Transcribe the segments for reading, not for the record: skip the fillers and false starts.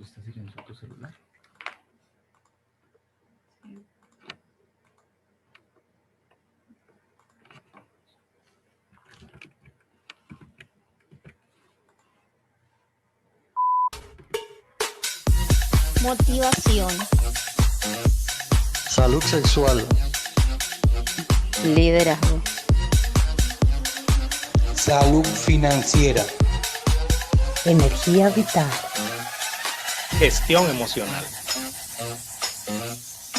¿Está silenciado tu celular? Motivación, Salud sexual, liderazgo, salud financiera, energía vital, gestión emocional,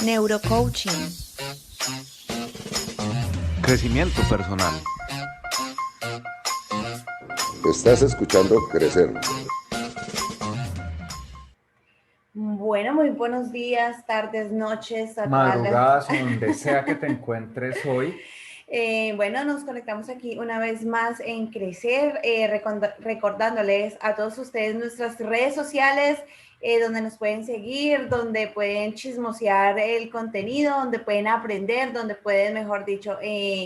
neurocoaching, Crecimiento personal. Estás escuchando Crecer. Bueno, muy buenos días, tardes, noches. Madrugadas, donde sea que te encuentres hoy. Bueno, nos conectamos aquí una vez más en Crecer, recordándoles a todos ustedes nuestras redes sociales, donde nos pueden seguir, donde pueden chismosear el contenido, donde pueden aprender, donde pueden, mejor dicho,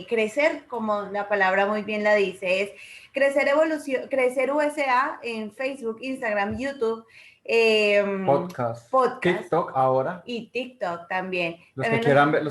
crecer, como la palabra muy bien la dice, es Crecer USA en Facebook, Instagram, YouTube. Podcast, TikTok ahora. Y TikTok también. Los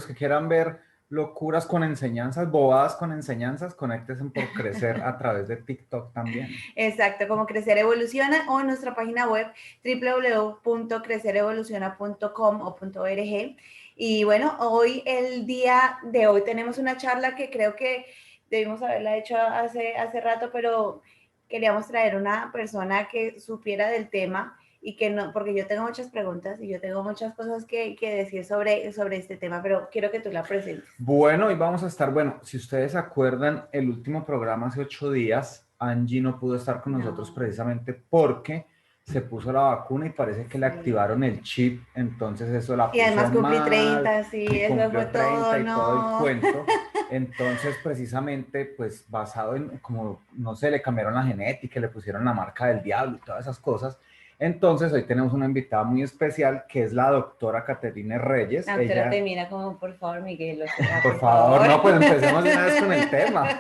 que quieran ver locuras con enseñanzas, bobadas con enseñanzas, conéctense por Crecer a través de TikTok también. Exacto, como Crecer Evoluciona, o en nuestra página web www.crecerevoluciona.com o .org. Y bueno, el día de hoy tenemos una charla que creo que debimos haberla hecho hace rato, pero queríamos traer una persona que supiera del tema y que no, porque yo tengo muchas preguntas y yo tengo muchas cosas que decir sobre este tema, pero quiero que tú la presentes. Bueno, hoy vamos a estar, si ustedes se acuerdan, el último programa hace 8 días, Angie no pudo estar con nosotros precisamente porque se puso la vacuna y parece que le activaron el chip, entonces eso la puso mal. Y además cumplí 30, sí, eso fue todo, y todo el cuento. Entonces, precisamente, pues basado en, como, no sé, le cambiaron la genética, le pusieron la marca del diablo y todas esas cosas. Entonces, hoy tenemos una invitada muy especial, que es la doctora Caterine Reyes. La doctora te mira como, por favor, Miguel. Por favor, no, pues empecemos de una vez con el tema.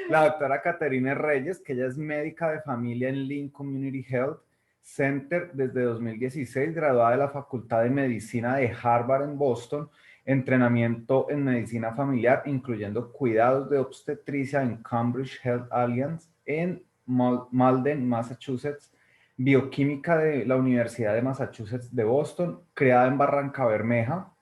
La doctora Caterine Reyes, que ella es médica de familia en Lynn Community Health Center desde 2016, graduada de la Facultad de Medicina de Harvard en Boston, entrenamiento en medicina familiar, incluyendo cuidados de obstetricia en Cambridge Health Alliance en Malden, Massachusetts, bioquímica de la Universidad de Massachusetts de Boston, creada en Barranca Bermeja,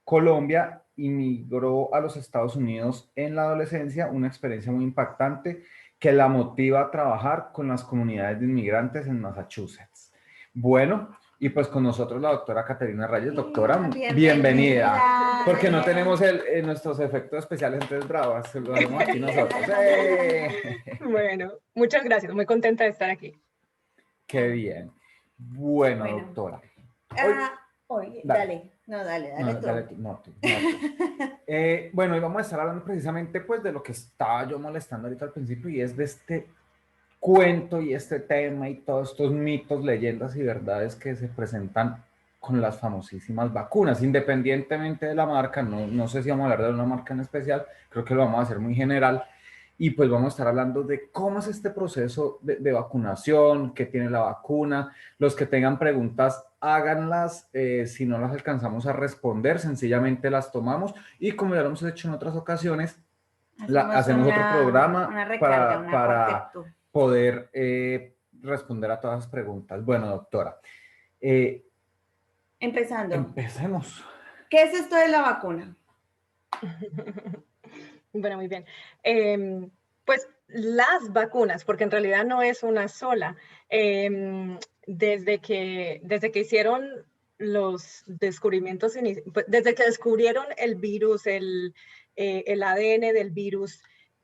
Colombia, inmigró a los Estados Unidos en la adolescencia, una experiencia muy impactante que la motiva a trabajar con las comunidades de inmigrantes en Massachusetts. Bueno, y pues con nosotros la doctora Caterine Reyes. Doctora, bienvenida. Porque no tenemos nuestros efectos especiales, entonces bravas, lo haremos aquí nosotros. Bueno, muchas gracias, muy contenta de estar aquí. Qué bien. Bueno. Doctora. Dale tú. Bueno, y vamos a estar hablando precisamente pues de lo que estaba yo molestando ahorita al principio, y es de este cuento y este tema y todos estos mitos, leyendas y verdades que se presentan con las famosísimas vacunas, independientemente de la marca. No sé si vamos a hablar de una marca en especial, creo que lo vamos a hacer muy general. Y pues vamos a estar hablando de cómo es este proceso de vacunación, qué tiene la vacuna. Los que tengan preguntas, háganlas. Si no las alcanzamos a responder, sencillamente las tomamos. Y como ya lo hemos hecho en otras ocasiones, hacemos otro programa para poder responder a todas las preguntas. Bueno, doctora. Empecemos. ¿Qué es esto de la vacuna? Bueno, muy bien. Pues las vacunas, porque en realidad no es una sola, desde que hicieron los descubrimientos, desde que descubrieron el virus, el ADN del virus,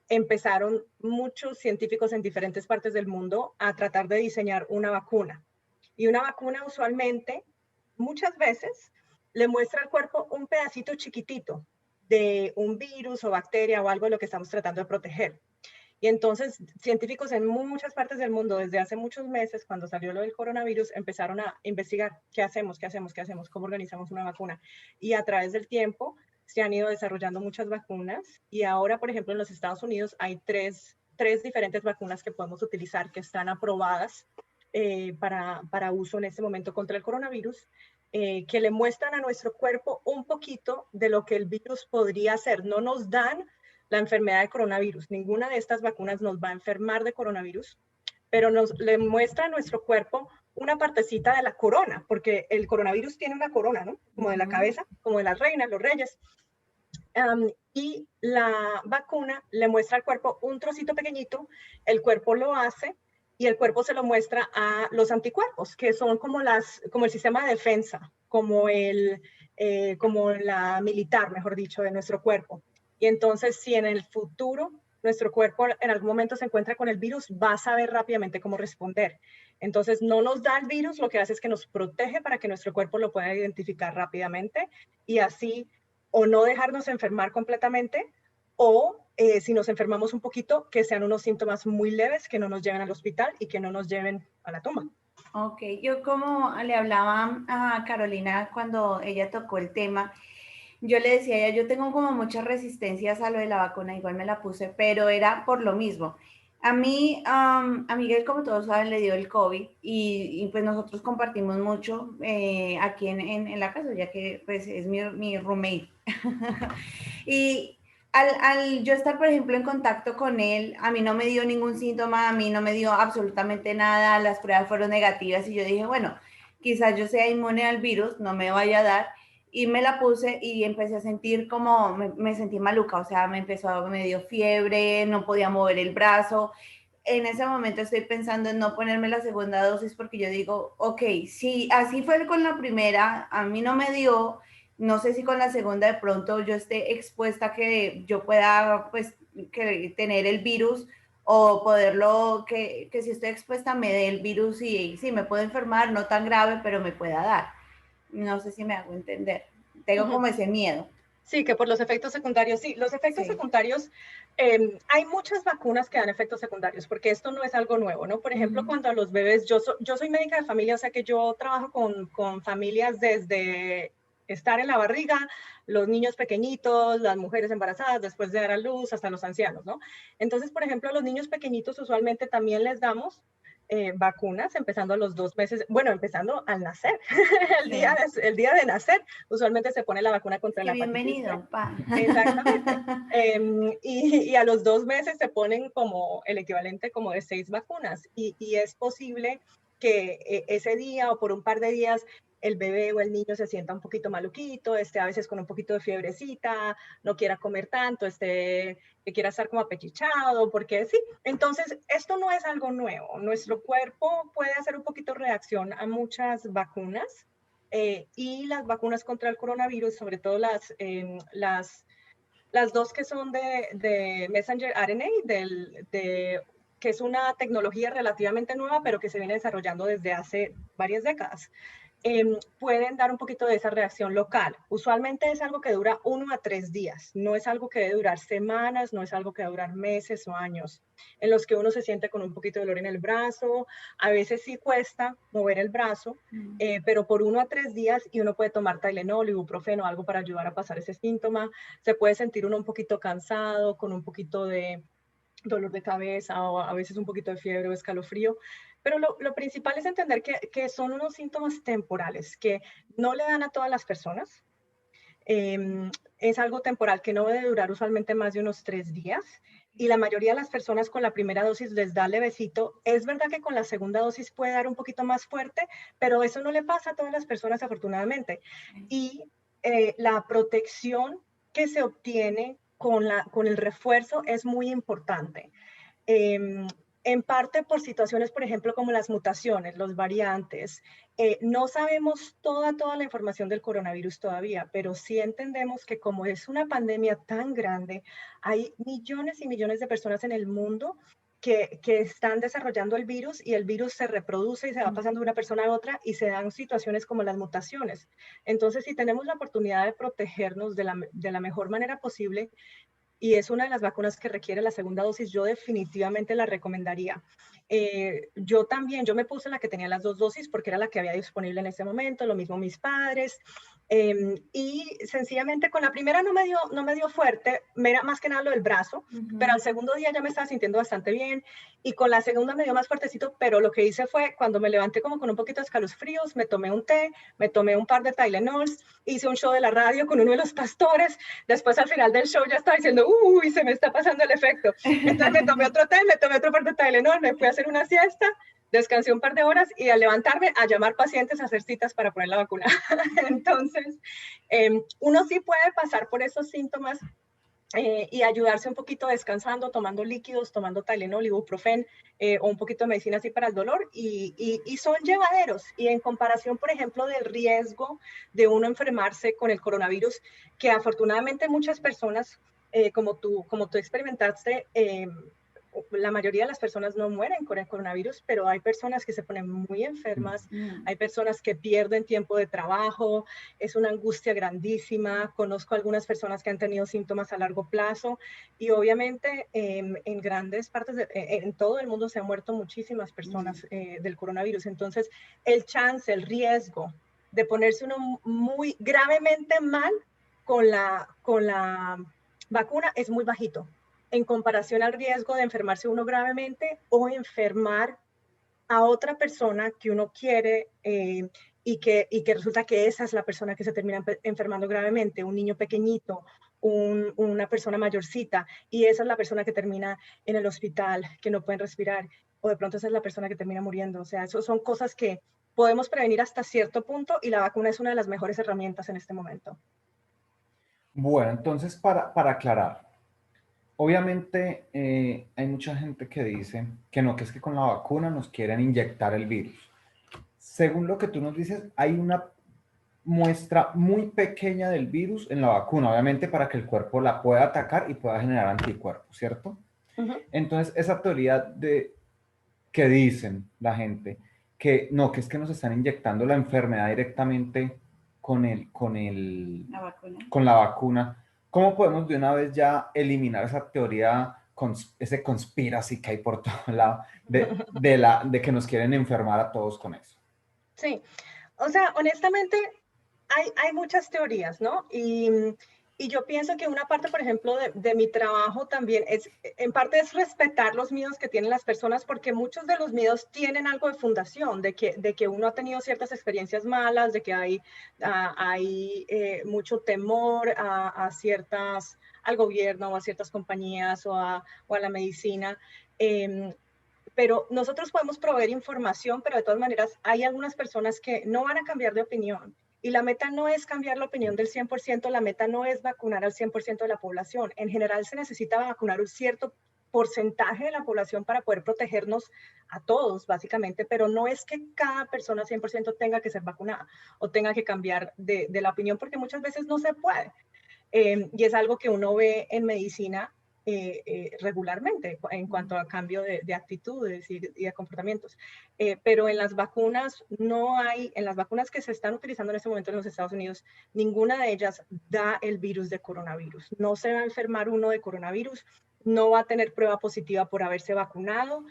empezaron muchos científicos en diferentes partes del mundo a tratar de diseñar una vacuna. Y una vacuna usualmente, muchas veces, le muestra al cuerpo un pedacito chiquitito de un virus o bacteria o algo de lo que estamos tratando de proteger. Y entonces científicos en muchas partes del mundo desde hace muchos meses, cuando salió lo del coronavirus, empezaron a investigar qué hacemos, cómo organizamos una vacuna. Y a través del tiempo se han ido desarrollando muchas vacunas, y ahora, por ejemplo, en los Estados Unidos hay tres diferentes vacunas que podemos utilizar que están aprobadas para uso en este momento contra el coronavirus, que le muestran a nuestro cuerpo un poquito de lo que el virus podría hacer. No nos dan la enfermedad de coronavirus. Ninguna de estas vacunas nos va a enfermar de coronavirus, pero le muestra a nuestro cuerpo una partecita de la corona, porque el coronavirus tiene una corona, ¿no? Como de la cabeza, como de las reinas, los reyes. Y la vacuna le muestra al cuerpo un trocito pequeñito, el cuerpo lo hace y el cuerpo se lo muestra a los anticuerpos, que son como el sistema de defensa, como la militar, mejor dicho, de nuestro cuerpo. Y entonces, si en el futuro nuestro cuerpo en algún momento se encuentra con el virus, va a saber rápidamente cómo responder. Entonces, no nos da el virus, lo que hace es que nos protege para que nuestro cuerpo lo pueda identificar rápidamente y así o no dejarnos enfermar completamente o si nos enfermamos un poquito, que sean unos síntomas muy leves, que no nos lleven al hospital y que no nos lleven a la tumba. Ok, yo como le hablaba a Carolina cuando ella tocó el tema, yo le decía a ella, yo tengo como muchas resistencias a lo de la vacuna, igual me la puse, pero era por lo mismo. A mí, a Miguel, como todos saben, le dio el COVID y pues nosotros compartimos mucho aquí en la casa, ya que pues es mi roommate. Y al yo estar, por ejemplo, en contacto con él, a mí no me dio ningún síntoma, a mí no me dio absolutamente nada, las pruebas fueron negativas y yo dije, bueno, quizás yo sea inmune al virus, no me vaya a dar. Y me la puse y empecé a sentir como, me sentí maluca, o sea, me dio fiebre, no podía mover el brazo. En ese momento estoy pensando en no ponerme la segunda dosis porque yo digo, ok, si así fue con la primera, a mí no me dio, no sé si con la segunda de pronto yo esté expuesta a que yo pueda, pues, que tener el virus o poderlo, que si estoy expuesta me dé el virus y sí, me puedo enfermar, no tan grave, pero me pueda dar. No sé si me hago entender. Tengo como ese miedo. Sí, que por los efectos secundarios, sí. Los efectos secundarios, hay muchas vacunas que dan efectos secundarios, porque esto no es algo nuevo, ¿no? Por ejemplo, cuando a los bebés, yo soy médica de familia, o sea que yo trabajo con familias desde estar en la barriga, los niños pequeñitos, las mujeres embarazadas, después de dar a luz, hasta los ancianos, ¿no? Entonces, por ejemplo, a los niños pequeñitos usualmente también les damos vacunas, empezando a los 2 meses, bueno, empezando al nacer, el día de nacer, usualmente se pone la vacuna contra la hepatitis. Bienvenido, pa. Exactamente. Y a los 2 meses se ponen como el equivalente como de 6 vacunas y es posible que ese día o por un par de días el bebé o el niño se sienta un poquito maluquito, esté a veces con un poquito de fiebrecita, no quiera comer tanto, que quiera estar como apechichado, porque sí. Entonces, esto no es algo nuevo. Nuestro cuerpo puede hacer un poquito reacción a muchas vacunas y las vacunas contra el coronavirus, sobre todo las dos que son de messenger RNA, que es una tecnología relativamente nueva, pero que se viene desarrollando desde hace varias décadas. Pueden dar un poquito de esa reacción local. Usualmente es algo que dura 1 a 3 días, no es algo que debe durar semanas, no es algo que debe durar meses o años, en los que uno se siente con un poquito de dolor en el brazo, a veces sí cuesta mover el brazo, pero por 1 a 3 días y uno puede tomar Tylenol, ibuprofeno, algo para ayudar a pasar ese síntoma, se puede sentir uno un poquito cansado, con un poquito de dolor de cabeza o a veces un poquito de fiebre o escalofrío, pero lo principal es entender que son unos síntomas temporales que no le dan a todas las personas. Es algo temporal que no debe durar usualmente más de unos 3 días y la mayoría de las personas con la primera dosis les da levecito. Es verdad que con la segunda dosis puede dar un poquito más fuerte, pero eso no le pasa a todas las personas afortunadamente. Y la protección que se obtiene con el refuerzo es muy importante. En parte por situaciones, por ejemplo, como las mutaciones, los variantes. No sabemos toda la información del coronavirus todavía, pero sí entendemos que como es una pandemia tan grande, hay millones y millones de personas en el mundo que están desarrollando el virus y el virus se reproduce y se va pasando de una persona a otra y se dan situaciones como las mutaciones. Entonces, si tenemos la oportunidad de protegernos de la mejor manera posible, y es una de las vacunas que requiere la segunda dosis, yo definitivamente la recomendaría. Yo me puse la que tenía las 2 dosis porque era la que había disponible en ese momento, lo mismo mis padres. Y sencillamente con la primera no me dio fuerte, era más que nada lo del brazo, pero al segundo día ya me estaba sintiendo bastante bien, y con la segunda me dio más fuertecito, pero lo que hice fue, cuando me levanté como con un poquito de escalofríos, me tomé un té, me tomé un par de Tylenols, hice un show de la radio con uno de los pastores, después al final del show ya estaba diciendo, uy, se me está pasando el efecto, entonces me tomé otro té, me tomé otro par de Tylenol, me fui a hacer una siesta, descansé un par de horas y al levantarme a llamar pacientes a hacer citas para poner la vacuna. Entonces, uno sí puede pasar por esos síntomas y ayudarse un poquito descansando, tomando líquidos, tomando Tylenol, ibuprofen o un poquito de medicina así para el dolor y son llevaderos. Y en comparación, por ejemplo, del riesgo de uno enfermarse con el coronavirus, que afortunadamente muchas personas, como tú experimentaste, la mayoría de las personas no mueren con el coronavirus, pero hay personas que se ponen muy enfermas, hay personas que pierden tiempo de trabajo, es una angustia grandísima. Conozco algunas personas que han tenido síntomas a largo plazo y obviamente en grandes partes, en todo el mundo se han muerto muchísimas personas del coronavirus. Entonces, el riesgo de ponerse uno muy gravemente mal con la vacuna es muy bajito en comparación al riesgo de enfermarse uno gravemente o enfermar a otra persona que uno quiere y que resulta que esa es la persona que se termina enfermando gravemente, un niño pequeñito, una persona mayorcita, y esa es la persona que termina en el hospital, que no pueden respirar, o de pronto esa es la persona que termina muriendo. O sea, eso son cosas que podemos prevenir hasta cierto punto y la vacuna es una de las mejores herramientas en este momento. Bueno, entonces para aclarar, obviamente hay mucha gente que dice que no, que es que con la vacuna nos quieren inyectar el virus. Según lo que tú nos dices, hay una muestra muy pequeña del virus en la vacuna, obviamente para que el cuerpo la pueda atacar y pueda generar anticuerpos, ¿cierto? Entonces, esa teoría de que dicen la gente que no, que es que nos están inyectando la enfermedad directamente con la vacuna, ¿cómo podemos de una vez ya eliminar esa teoría, ese conspiracy que hay por todo lado de que nos quieren enfermar a todos con eso? Sí, o sea, honestamente, hay muchas teorías, ¿no? Y yo pienso que una parte, por ejemplo, de mi trabajo también en parte es respetar los miedos que tienen las personas, porque muchos de los miedos tienen algo de fundación, de que uno ha tenido ciertas experiencias malas, de que hay mucho temor al gobierno o a ciertas compañías o a la medicina. Pero nosotros podemos proveer información, pero de todas maneras hay algunas personas que no van a cambiar de opinión. Y la meta no es cambiar la opinión del 100%, la meta no es vacunar al 100% de la población. En general se necesita vacunar un cierto porcentaje de la población para poder protegernos a todos, básicamente, pero no es que cada persona 100% tenga que ser vacunada o tenga que cambiar de la opinión, porque muchas veces no se puede. Y es algo que uno ve en medicina regularmente en cuanto a cambio de actitudes y de comportamientos. Pero en las vacunas en las vacunas que se están utilizando en este momento en los Estados Unidos, ninguna de ellas da el virus de coronavirus. No se va a enfermar uno de coronavirus, no va a tener prueba positiva por haberse vacunado.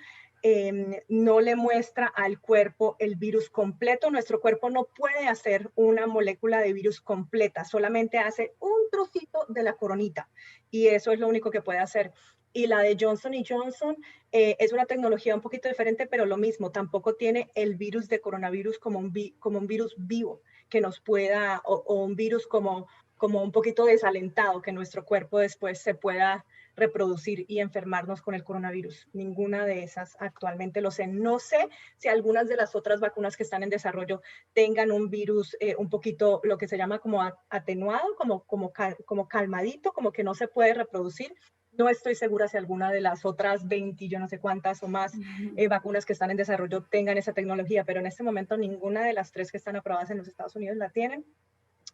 No le muestra al cuerpo el virus completo. Nuestro cuerpo no puede hacer una molécula de virus completa, solamente hace un trocito de la coronita y eso es lo único que puede hacer. Y la de Johnson & Johnson es una tecnología un poquito diferente, pero lo mismo, tampoco tiene el virus de coronavirus como un virus vivo que nos pueda, o un virus como un poquito desalentado, que nuestro cuerpo después se pueda reproducir y enfermarnos con el coronavirus. Ninguna de esas actualmente lo sé. No sé si algunas de las otras vacunas que están en desarrollo tengan un virus un poquito, lo que se llama como atenuado, como calmadito, como que no se puede reproducir. No estoy segura si alguna de las otras 20, yo no sé cuántas o más vacunas que están en desarrollo tengan esa tecnología, pero en este momento ninguna de las 3 que están aprobadas en los Estados Unidos la tienen.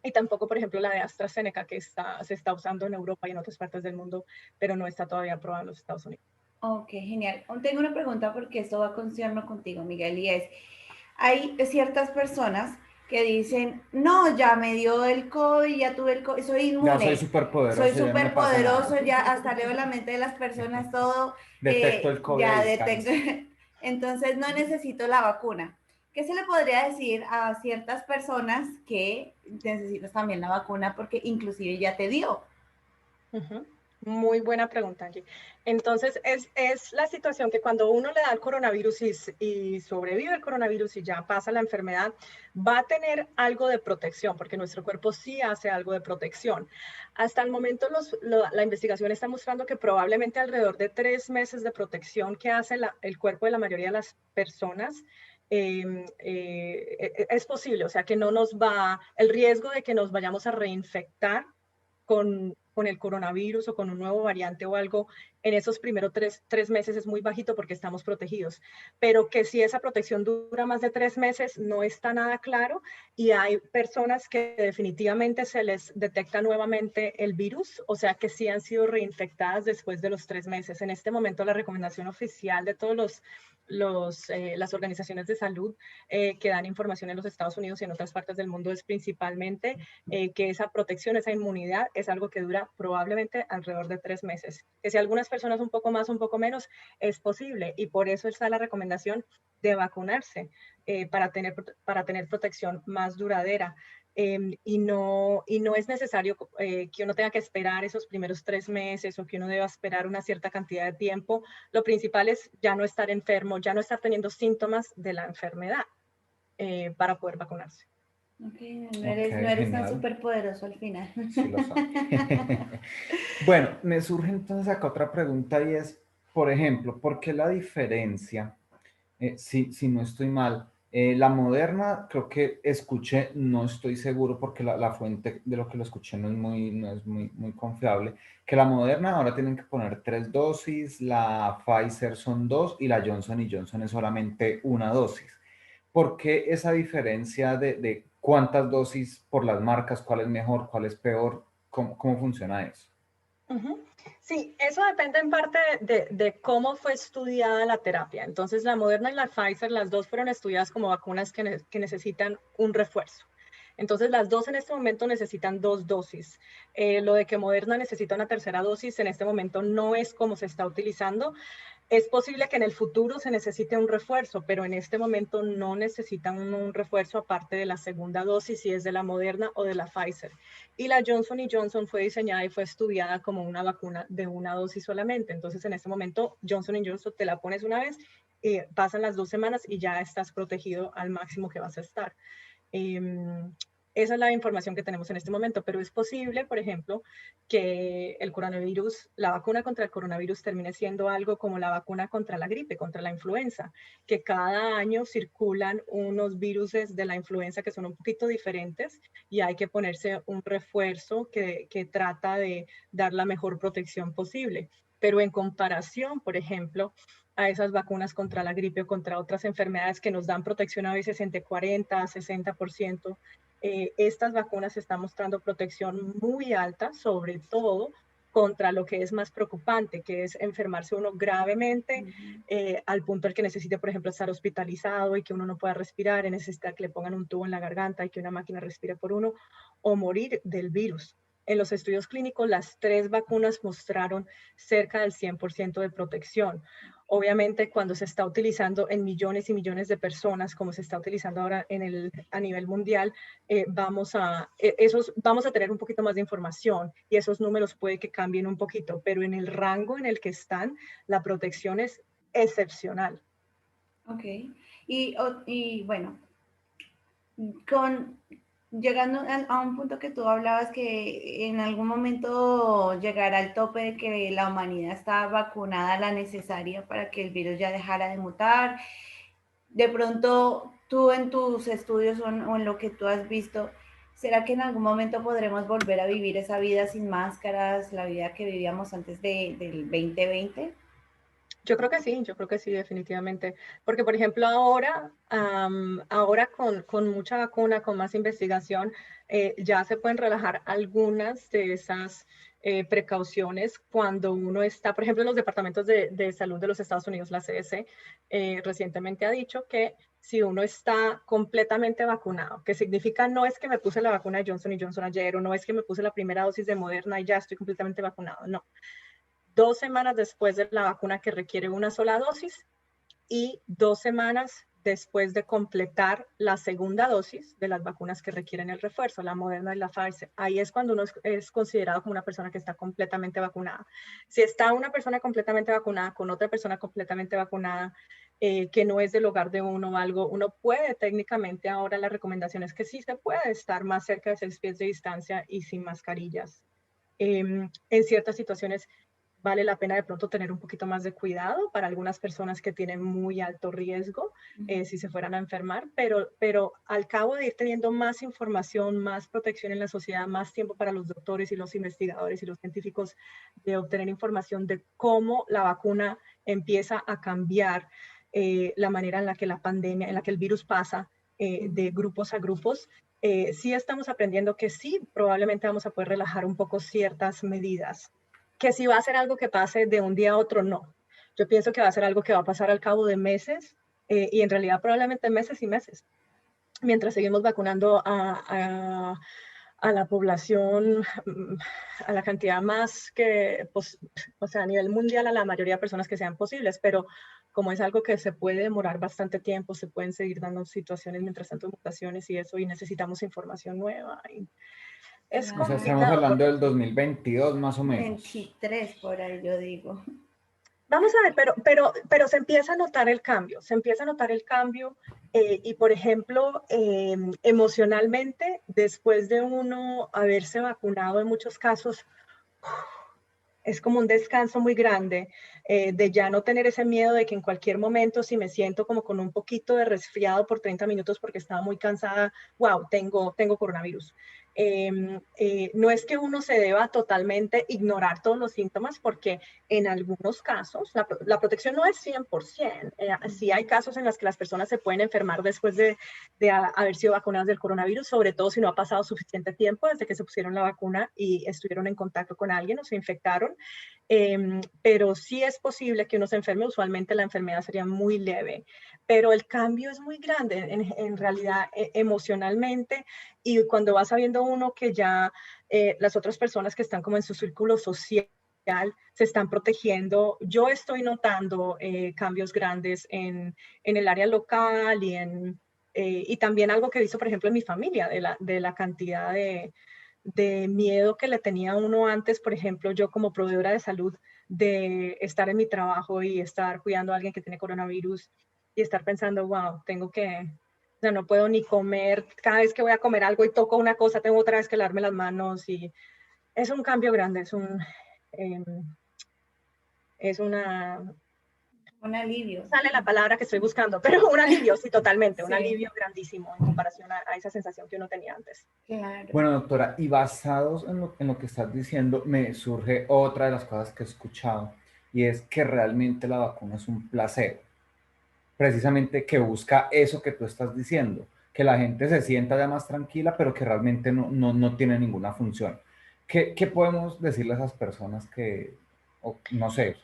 Y tampoco, por ejemplo, la de AstraZeneca, que se está usando en Europa y en otras partes del mundo, pero no está todavía aprobada en los Estados Unidos. Ok, genial. Tengo una pregunta porque esto va a concierno contigo, Miguel, y es, hay ciertas personas que dicen, no, ya me dio el COVID, ya tuve el COVID, soy inmune. Ya soy súper poderoso. Soy ya no me súper pasa nada. poderoso, ya hasta leo la mente de las personas, todo. Detecto el COVID Ya a distancia. detecto. Entonces no necesito la vacuna. ¿Qué se le podría decir a ciertas personas que necesitas también la vacuna porque inclusive ya te dio? Ujú. Muy buena pregunta, Angie. Entonces, es la situación que cuando uno le da el coronavirus y sobrevive el coronavirus y ya pasa la enfermedad, va a tener algo de protección, porque nuestro cuerpo sí hace algo de protección. Hasta el momento, la investigación está mostrando que probablemente alrededor de 3 meses de protección que hace el cuerpo de la mayoría de las personas es posible, o sea, que no nos va, el riesgo de que nos vayamos a reinfectar con el coronavirus o con un nuevo variante o algo, en esos primeros tres meses es muy bajito porque estamos protegidos. Pero que si esa protección dura más de 3 meses no está nada claro y hay personas que definitivamente se les detecta nuevamente el virus, o sea que sí han sido reinfectadas después de los 3 meses. En este momento la recomendación oficial de todos las organizaciones de salud que dan información en los Estados Unidos y en otras partes del mundo es principalmente que esa protección, esa inmunidad es algo que dura probablemente alrededor de 3 meses. Que si algunas personas un poco más, un poco menos, es posible y por eso está la recomendación de vacunarse para tener protección más duradera. Y no es necesario que uno tenga que esperar esos primeros 3 meses o que uno deba esperar una cierta cantidad de tiempo. Lo principal es ya no estar enfermo, ya no estar teniendo síntomas de la enfermedad para poder vacunarse. Ok, no eres tan genial. súper poderoso al final. Sí lo soy. Bueno, me surge entonces acá otra pregunta y es, por ejemplo, ¿por qué la diferencia? Si no estoy mal, la Moderna, creo que escuché, no estoy seguro porque la fuente de lo que lo escuché no es muy confiable, que la Moderna ahora tienen que poner 3 dosis, la Pfizer son 2 y la Johnson Johnson es solamente 1 dosis. ¿Por qué esa diferencia de cuántas dosis por las marcas, cuál es mejor, cuál es peor? ¿Cómo funciona eso? Uh-huh. Sí, eso depende en parte de cómo fue estudiada la terapia. Entonces, la Moderna y la Pfizer, las dos fueron estudiadas como vacunas que necesitan un refuerzo. Entonces, las dos en este momento necesitan 2 dosis. Lo de que Moderna necesita una tercera dosis en este momento no es como se está utilizando. Es posible que en el futuro se necesite un refuerzo, pero en este momento no necesitan un refuerzo aparte de la segunda dosis, si es de la Moderna o de la Pfizer. Y la Johnson Johnson fue diseñada y fue estudiada como una vacuna de 1 dosis solamente. Entonces, en este momento, Johnson Johnson te la pones una vez, pasan las 2 semanas y ya estás protegido al máximo que vas a estar. Esa es la información que tenemos en este momento, pero es posible, por ejemplo, que el coronavirus, la vacuna contra el coronavirus termine siendo algo como la vacuna contra la gripe, contra la influenza, que cada año circulan unos virus de la influenza que son un poquito diferentes y hay que ponerse un refuerzo que trata de dar la mejor protección posible. Pero en comparación, por ejemplo, a esas vacunas contra la gripe o contra otras enfermedades que nos dan protección a veces entre 40 a 60%, estas vacunas están mostrando protección muy alta, sobre todo contra lo que es más preocupante, que es enfermarse uno gravemente al punto al que necesite, por ejemplo, estar hospitalizado y que uno no pueda respirar, y necesita que le pongan un tubo en la garganta y que una máquina respire por uno, o morir del virus. En los estudios clínicos, las 3 vacunas mostraron cerca del 100% de protección. Obviamente, cuando se está utilizando en millones y millones de personas, como se está utilizando ahora a nivel mundial, vamos a tener un poquito más de información y esos números puede que cambien un poquito, pero en el rango en el que están, la protección es excepcional. Ok, y bueno, llegando a un punto que tú hablabas que en algún momento llegará al tope de que la humanidad está vacunada la necesaria para que el virus ya dejara de mutar. De pronto, tú en tus estudios o en lo que tú has visto, ¿será que en algún momento podremos volver a vivir esa vida sin máscaras, la vida que vivíamos antes del 2020? Yo creo que sí, definitivamente. Porque, por ejemplo, ahora con mucha vacuna, con más investigación, ya se pueden relajar algunas de esas precauciones cuando uno está, por ejemplo, en los departamentos de salud de los Estados Unidos, la CDC, recientemente ha dicho que si uno está completamente vacunado, que significa no es que me puse la vacuna de Johnson y Johnson ayer, o no es que me puse la primera dosis de Moderna y ya estoy completamente vacunado, no. 2 semanas después de la vacuna que requiere una sola dosis y 2 semanas después de completar la segunda dosis de las vacunas que requieren el refuerzo, la Moderna y la Pfizer. Ahí es cuando uno es considerado como una persona que está completamente vacunada. Si está una persona completamente vacunada con otra persona completamente vacunada, que no es del hogar de uno o algo, uno puede técnicamente, ahora la recomendación es que sí se puede estar más cerca de 6 pies de distancia y sin mascarillas. En ciertas situaciones vale la pena de pronto tener un poquito más de cuidado para algunas personas que tienen muy alto riesgo si se fueran a enfermar, pero al cabo de ir teniendo más información, más protección en la sociedad, más tiempo para los doctores y los investigadores y los científicos de obtener información de cómo la vacuna empieza a cambiar la manera en la que la pandemia, en la que el virus pasa de grupos a grupos, sí estamos aprendiendo que sí, probablemente vamos a poder relajar un poco ciertas medidas. Que si va a ser algo que pase de un día a otro, no. Yo pienso que va a ser algo que va a pasar al cabo de meses y en realidad probablemente meses y meses, mientras seguimos vacunando a la población, a la cantidad más que, pues, o sea, a nivel mundial, a la mayoría de personas que sean posibles, pero como es algo que se puede demorar bastante tiempo, se pueden seguir dando situaciones mientras tanto mutaciones y eso, y necesitamos información nueva. Y es Claro. O sea, estamos complicado. hablando del 2022 más o menos. 23 por ahí, yo digo. Vamos a ver, pero se empieza a notar el cambio, y por ejemplo, emocionalmente, después de uno haberse vacunado en muchos casos, es como un descanso muy grande de ya no tener ese miedo de que en cualquier momento, si me siento como con un poquito de resfriado por 30 minutos porque estaba muy cansada, wow, tengo coronavirus. No es que uno se deba totalmente ignorar todos los síntomas porque en algunos casos la protección no es 100%. Sí hay casos en los que las personas se pueden enfermar después de haber sido vacunadas del coronavirus, sobre todo si no ha pasado suficiente tiempo desde que se pusieron la vacuna y estuvieron en contacto con alguien o se infectaron. Pero sí es posible que uno se enferme, usualmente la enfermedad sería muy leve, pero el cambio es muy grande en realidad emocionalmente, y cuando va sabiendo uno que ya las otras personas que están como en su círculo social se están protegiendo, yo estoy notando cambios grandes en el área local y también algo que he visto, por ejemplo, en mi familia, de la cantidad de miedo que le tenía uno antes, por ejemplo, yo como proveedora de salud, de estar en mi trabajo y estar cuidando a alguien que tiene coronavirus y estar pensando, wow, o sea, no puedo ni comer, cada vez que voy a comer algo y toco una cosa, tengo otra vez que lavarme las manos, y es un cambio grande, es Un alivio. sale la palabra que estoy buscando, pero un alivio, sí, totalmente, Sí. un alivio grandísimo en comparación a esa sensación que uno tenía antes. Claro. Bueno, doctora, y basados en lo que estás diciendo, me surge otra de las cosas que he escuchado, y es que realmente la vacuna es un placebo, precisamente que busca eso que tú estás diciendo, que la gente se sienta ya más tranquila, pero que realmente no tiene ninguna función. ¿Qué podemos decirle a esas personas que, no sé?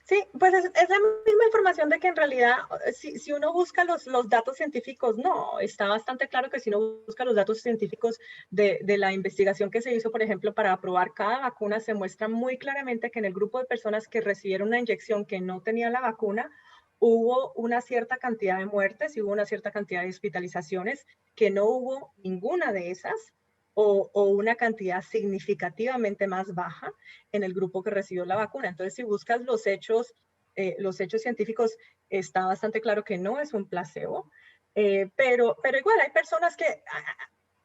Sí, pues es la misma información de que en realidad, si uno busca los datos científicos, no, está bastante claro que si uno busca los datos científicos de la investigación que se hizo, por ejemplo, para aprobar cada vacuna, se muestra muy claramente que en el grupo de personas que recibieron una inyección que no tenía la vacuna, hubo una cierta cantidad de muertes y hubo una cierta cantidad de hospitalizaciones, que no hubo ninguna de esas, o una cantidad significativamente más baja en el grupo que recibió la vacuna. Entonces, si buscas los hechos científicos, está bastante claro que no es un placebo, pero igual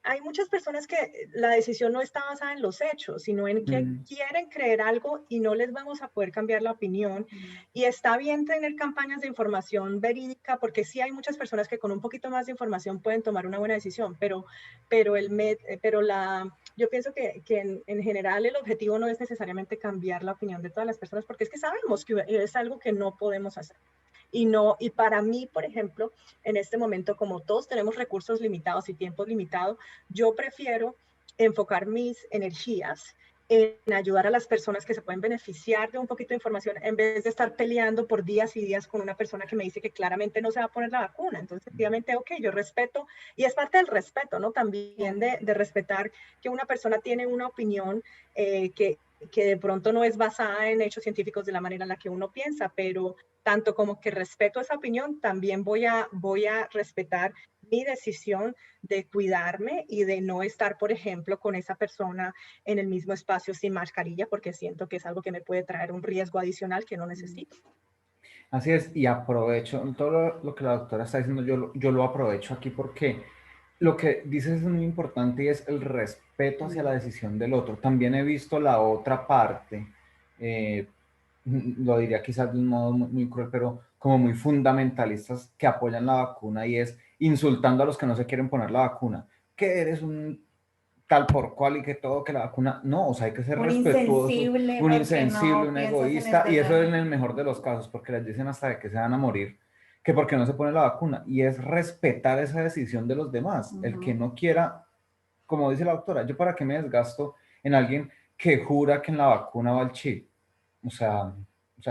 hay muchas personas que la decisión no está basada en los hechos, sino en que quieren creer algo y no les vamos a poder cambiar la opinión. Y está bien tener campañas de información verídica, porque sí hay muchas personas que con un poquito más de información pueden tomar una buena decisión, pero yo pienso que en general el objetivo no es necesariamente cambiar la opinión de todas las personas, porque es que sabemos que es algo que no podemos hacer. Y para mí, por ejemplo, en este momento, como todos tenemos recursos limitados y tiempo limitado, yo prefiero enfocar mis energías en ayudar a las personas que se pueden beneficiar de un poquito de información en vez de estar peleando por días y días con una persona que me dice que claramente no se va a poner la vacuna. Entonces, efectivamente, ok, yo respeto, y es parte del respeto, ¿no? También de respetar que una persona tiene una opinión que de pronto no es basada en hechos científicos de la manera en la que uno piensa, pero tanto como que respeto esa opinión, también voy a respetar mi decisión de cuidarme y de no estar, por ejemplo, con esa persona en el mismo espacio sin mascarilla, porque siento que es algo que me puede traer un riesgo adicional que no necesito. Así es, y aprovecho todo lo que la doctora está diciendo, yo lo aprovecho aquí porque lo que dices es muy importante y es el respeto hacia la decisión del otro. También he visto la otra parte, eh, lo diría quizás de un modo muy cruel, pero como muy fundamentalistas que apoyan la vacuna y es insultando a los que no se quieren poner la vacuna. Que eres un tal por cual y que todo, que la vacuna, no, o sea, hay que ser Un respetuoso, insensible, un porque insensible, no un piensas en el egoísta, y eso total. es en el mejor de los casos, porque les dicen hasta de que se van a morir, que porque no se pone la vacuna, y es respetar esa decisión de los demás, el que no quiera, como dice la doctora, yo para qué me desgasto en alguien que jura que en la vacuna va el chip, o sea,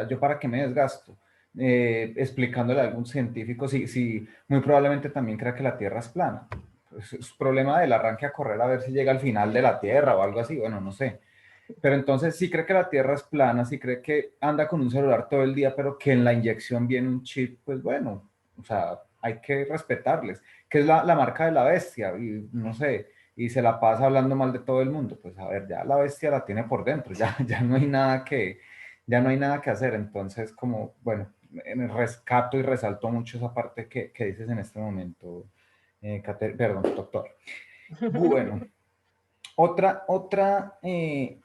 yo para qué me desgasto. Explicándole a algún científico si muy probablemente también crea que la Tierra es plana. Es problema del arranque a correr a ver si llega al final de la Tierra o algo así, bueno, no sé. Pero entonces sí cree que la Tierra es plana, sí cree que anda con un celular todo el día, pero que en la inyección viene un chip, pues bueno, o sea, hay que respetarles, que es la marca de la bestia, y no sé, y se la pasa hablando mal de todo el mundo, pues a ver, ya la bestia la tiene por dentro, ya no hay nada ya no hay nada que hacer, entonces como, bueno, me rescato y resalto mucho esa parte que dices en este momento, perdón, doctor. Bueno, otra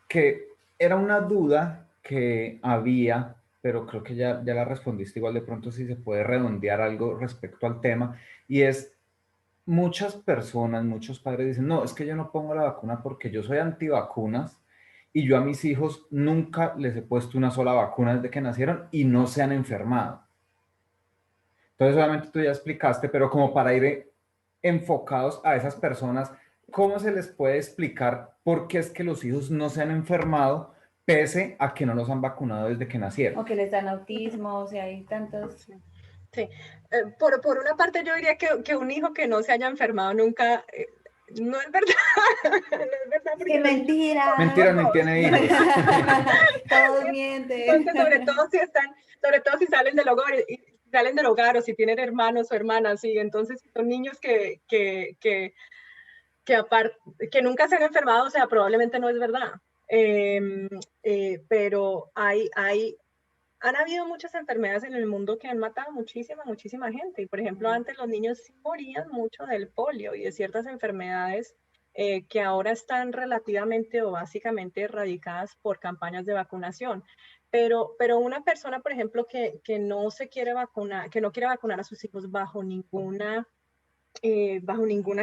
que era una duda que había, pero creo que ya la respondiste igual de pronto si se puede redondear algo respecto al tema, y es muchas personas, muchos padres dicen, no, es que yo no pongo la vacuna porque yo soy antivacunas y yo a mis hijos nunca les he puesto una sola vacuna desde que nacieron y no se han enfermado. Entonces, obviamente tú ya explicaste, pero como para ir enfocados a esas personas, ¿cómo se les puede explicar por qué es que los hijos no se han enfermado pese a que no los han vacunado desde que nacieron? O que les dan autismo, o sea, hay tantos... Sí, por una parte yo diría que un hijo que no se haya enfermado nunca, no es verdad, no es verdad. ¡Qué mentira! Mentira, ni tiene hijos. Todos mienten. Entonces, sobre todo si salen del hogar, o si tienen hermanos o hermanas, y entonces son niños que nunca se han enfermado, o sea, probablemente no es verdad. Pero han habido muchas enfermedades en el mundo que han matado muchísima gente. Y, por ejemplo, antes los niños sí morían mucho del polio y de ciertas enfermedades que ahora están relativamente o básicamente erradicadas por campañas de vacunación. Pero una persona, por ejemplo, que no se quiere vacunar, que no quiere vacunar a sus hijos bajo ninguna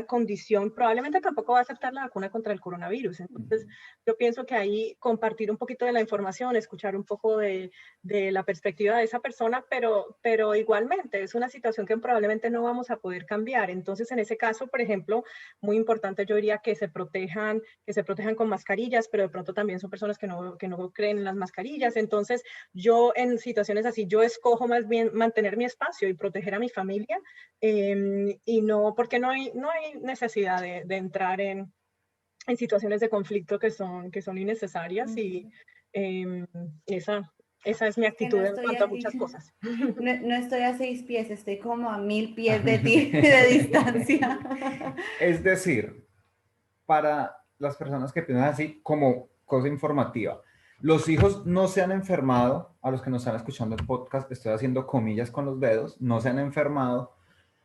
condición, probablemente tampoco va a aceptar la vacuna contra el coronavirus. Entonces, yo pienso que ahí compartir un poquito de la información, escuchar un poco de la perspectiva de esa persona, pero igualmente es una situación que probablemente no vamos a poder cambiar. Entonces, en ese caso, por ejemplo, muy importante yo diría que se protejan con mascarillas, pero de pronto también son personas que no creen en las mascarillas. Entonces, yo en situaciones así, yo escojo más bien mantener mi espacio y proteger a mi familia, y no, porque no hay necesidad de entrar en situaciones de conflicto que son innecesarias. Y esa es mi actitud en cuanto a muchas cosas. No estoy a 6 pies, estoy como a 1000 pies de ti de distancia. Es decir, para las personas que piensan así, como cosa informativa, los hijos no se han enfermado, a los que nos están escuchando el podcast, estoy haciendo comillas con los dedos, no se han enfermado,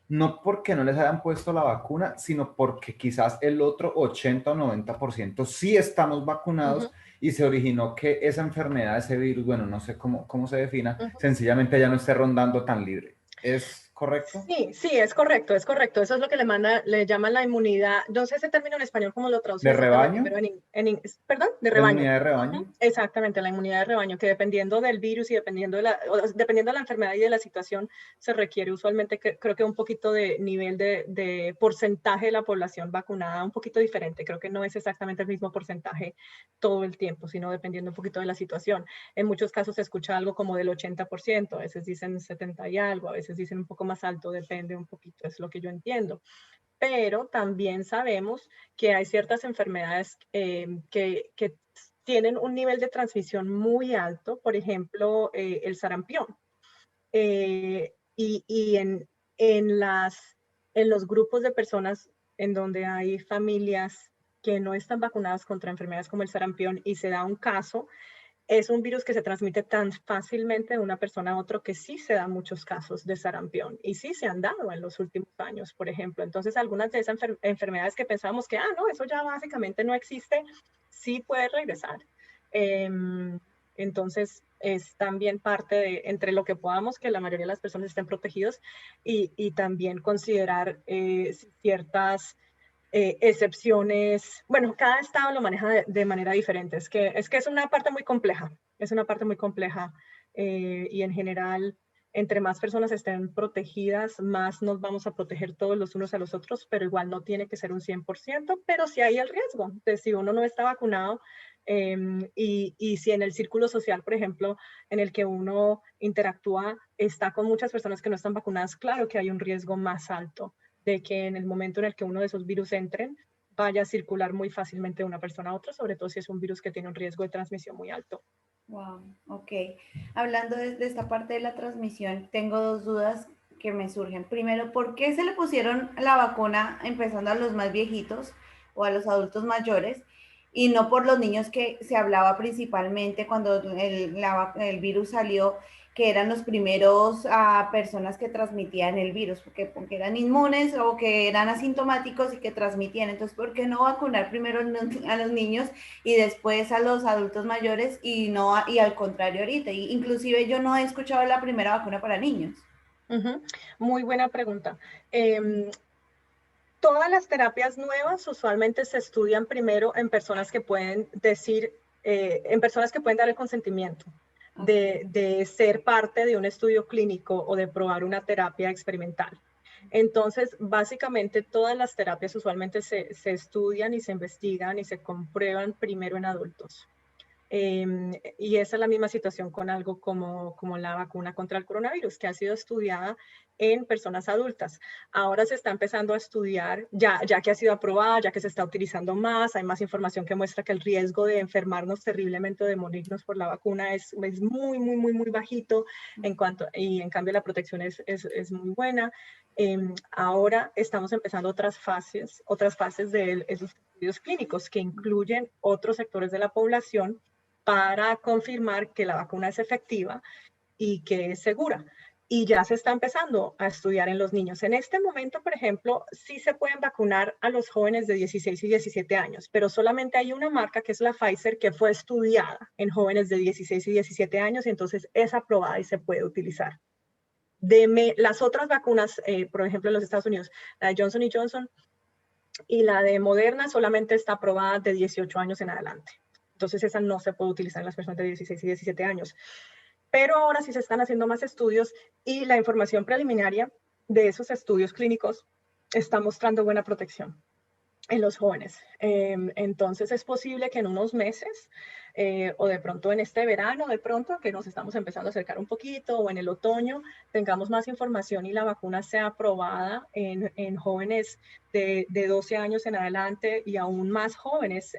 no porque no les hayan puesto la vacuna, sino porque quizás el otro 80 o 90% sí estamos vacunados y se originó que esa enfermedad, ese virus, bueno, no sé cómo se defina, sencillamente ya no esté rondando tan libre. ¿Es ¿correcto? Sí, sí, es correcto, es correcto. Eso es lo que le llaman la inmunidad. No sé ese término en español cómo lo traducen. ¿De rebaño? Pero perdón, de ¿La rebaño. inmunidad de rebaño? Ujú, exactamente, la inmunidad de rebaño, que dependiendo del virus y dependiendo dependiendo de la enfermedad y de la situación, se requiere usualmente, creo que un poquito de nivel de porcentaje de la población vacunada, un poquito diferente. Creo que no es exactamente el mismo porcentaje todo el tiempo, sino dependiendo un poquito de la situación. En muchos casos se escucha algo como del 80%, a veces dicen 70 y algo, a veces dicen un poco más alto, depende un poquito, es lo que yo entiendo. Pero también sabemos que hay ciertas enfermedades que tienen un nivel de transmisión muy alto, por ejemplo, el sarampión. Y en los grupos de personas en donde hay familias que no están vacunadas contra enfermedades como el sarampión y se da un caso, es un virus que se transmite tan fácilmente de una persona a otra que sí se dan muchos casos de sarampión y sí se han dado en los últimos años, por ejemplo. Entonces, algunas de esas enfermedades que pensábamos que, no, eso ya básicamente no existe, sí puede regresar. Entonces, es también parte de, entre lo que podamos, que la mayoría de las personas estén protegidos y también considerar ciertas excepciones. Bueno, cada estado lo maneja de manera diferente. Es que es una parte muy compleja. Es una parte muy compleja y en general, entre más personas estén protegidas, más nos vamos a proteger todos los unos a los otros, pero igual no tiene que ser un 100%, pero sí hay el riesgo de si uno no está vacunado y si en el círculo social, por ejemplo, en el que uno interactúa, está con muchas personas que no están vacunadas, claro que hay un riesgo más alto de que en el momento en el que uno de esos virus entren, vaya a circular muy fácilmente de una persona a otra, sobre todo si es un virus que tiene un riesgo de transmisión muy alto. Wow, ok. Hablando de esta parte de la transmisión, tengo dos dudas que me surgen. Primero, ¿por qué se le pusieron la vacuna empezando a los más viejitos o a los adultos mayores y no por los niños que se hablaba principalmente cuando el virus salió, que eran los primeros personas que transmitían el virus, porque eran inmunes o que eran asintomáticos y que transmitían? Entonces, ¿por qué no vacunar primero a los niños y después a los adultos mayores y al contrario ahorita? Inclusive yo no he escuchado la primera vacuna para niños. Muy buena pregunta. Todas las terapias nuevas usualmente se estudian primero en personas que pueden en personas que pueden dar el consentimiento de ser parte de un estudio clínico o de probar una terapia experimental. Entonces, básicamente todas las terapias usualmente se estudian y se investigan y se comprueban primero en adultos. Y esa es la misma situación con algo como la vacuna contra el coronavirus, que ha sido estudiada en personas adultas. Ahora se está empezando a estudiar, ya que ha sido aprobada, ya que se está utilizando más, hay más información que muestra que el riesgo de enfermarnos terriblemente o de morirnos por la vacuna es muy, muy, muy, muy bajito, y en cambio la protección es muy buena. Ahora estamos empezando otras fases de esos estudios clínicos que incluyen otros sectores de la población para confirmar que la vacuna es efectiva y que es segura. Y ya se está empezando a estudiar en los niños. En este momento, por ejemplo, sí se pueden vacunar a los jóvenes de 16 y 17 años, pero solamente hay una marca que es la Pfizer que fue estudiada en jóvenes de 16 y 17 años y entonces es aprobada y se puede utilizar. Las otras vacunas, por ejemplo, en los Estados Unidos, la de Johnson & Johnson y la de Moderna solamente está aprobada de 18 años en adelante. Entonces esa no se puede utilizar en las personas de 16 y 17 años. Pero ahora sí se están haciendo más estudios y la información preliminar de esos estudios clínicos está mostrando buena protección en los jóvenes. Entonces es posible que en unos meses o de pronto en este verano, de pronto que nos estamos empezando a acercar un poquito o en el otoño, tengamos más información y la vacuna sea aprobada en jóvenes de 12 años en adelante y aún más jóvenes.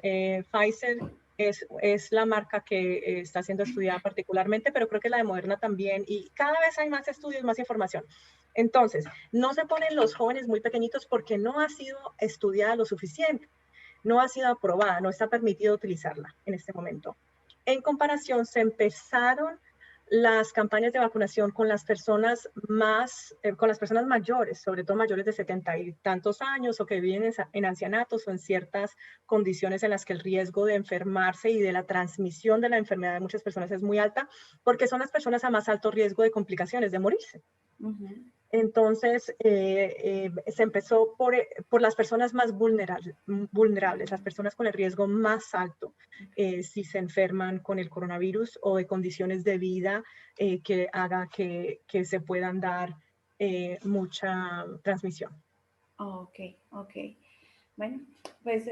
Pfizer es la marca que está siendo estudiada particularmente, pero creo que la de Moderna también, y cada vez hay más estudios, más información. Entonces, no se ponen los jóvenes muy pequeñitos porque no ha sido estudiada lo suficiente, no ha sido aprobada, no está permitido utilizarla en este momento. En comparación, se empezaron las campañas de vacunación con las personas mayores, sobre todo mayores de 70 y tantos años o que viven en ancianatos o en ciertas condiciones en las que el riesgo de enfermarse y de la transmisión de la enfermedad de muchas personas es muy alta, porque son las personas a más alto riesgo de complicaciones, de morirse. Entonces, se empezó por las personas más vulnerables, las personas con el riesgo más alto, si se enferman con el coronavirus o de condiciones de vida que haga que se puedan dar mucha transmisión. Ok, ok. Bueno, pues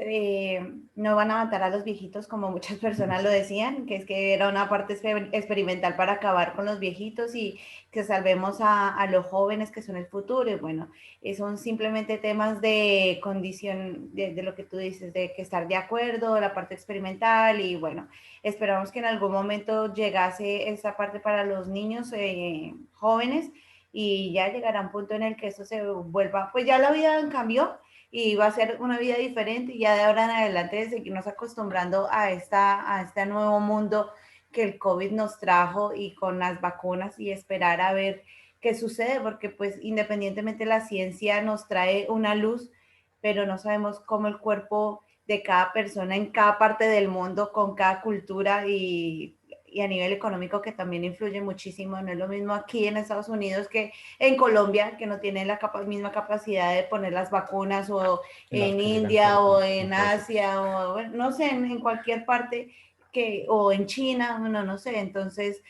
no van a matar a los viejitos como muchas personas lo decían, que es que era una parte experimental para acabar con los viejitos y que salvemos a los jóvenes que son el futuro. Y bueno, son simplemente temas de condición, de lo que tú dices, de que estar de acuerdo, la parte experimental y bueno, esperamos que en algún momento llegase esa parte para los niños jóvenes y ya llegará un punto en el que eso se vuelva, pues ya la vida cambió y va a ser una vida diferente y ya de ahora en adelante de seguirnos acostumbrando a este nuevo mundo que el COVID nos trajo y con las vacunas y esperar a ver qué sucede, porque pues independientemente la ciencia nos trae una luz, pero no sabemos cómo el cuerpo de cada persona en cada parte del mundo, con cada cultura y a nivel económico que también influye muchísimo. No es lo mismo aquí en Estados Unidos que en Colombia, que no tienen la misma capacidad de poner las vacunas, o en India o en Asia, o bueno, no sé, en cualquier parte, o en China, bueno, no sé. Entonces,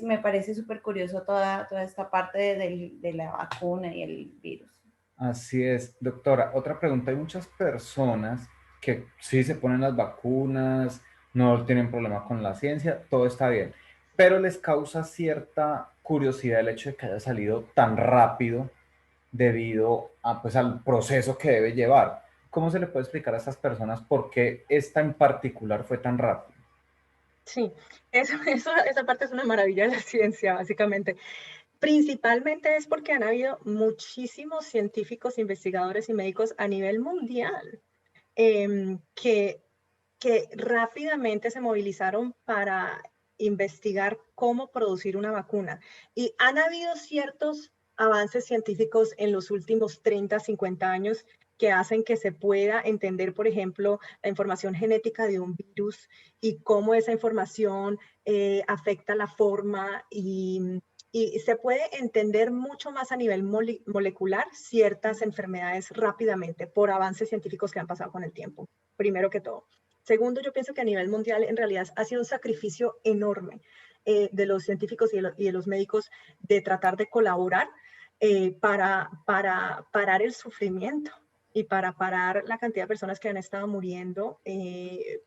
me parece súper curioso toda esta parte de la vacuna y el virus. Así es, doctora. Otra pregunta, hay muchas personas que sí se ponen las vacunas, no tienen problema con la ciencia, todo está bien, pero les causa cierta curiosidad el hecho de que haya salido tan rápido debido a, pues, al proceso que debe llevar. ¿Cómo se le puede explicar a estas personas por qué esta en particular fue tan rápido? Sí, esa parte es una maravilla de la ciencia, básicamente. Principalmente es porque han habido muchísimos científicos, investigadores y médicos a nivel mundial que rápidamente se movilizaron para investigar cómo producir una vacuna. Y han habido ciertos avances científicos en los últimos 30, 50 años que hacen que se pueda entender, por ejemplo, la información genética de un virus y cómo esa información afecta la forma y se puede entender mucho más a nivel molecular ciertas enfermedades rápidamente por avances científicos que han pasado con el tiempo, primero que todo. Segundo, yo pienso que a nivel mundial en realidad ha sido un sacrificio enorme de los científicos y de los médicos de tratar de colaborar para parar el sufrimiento y para parar la cantidad de personas que han estado muriendo,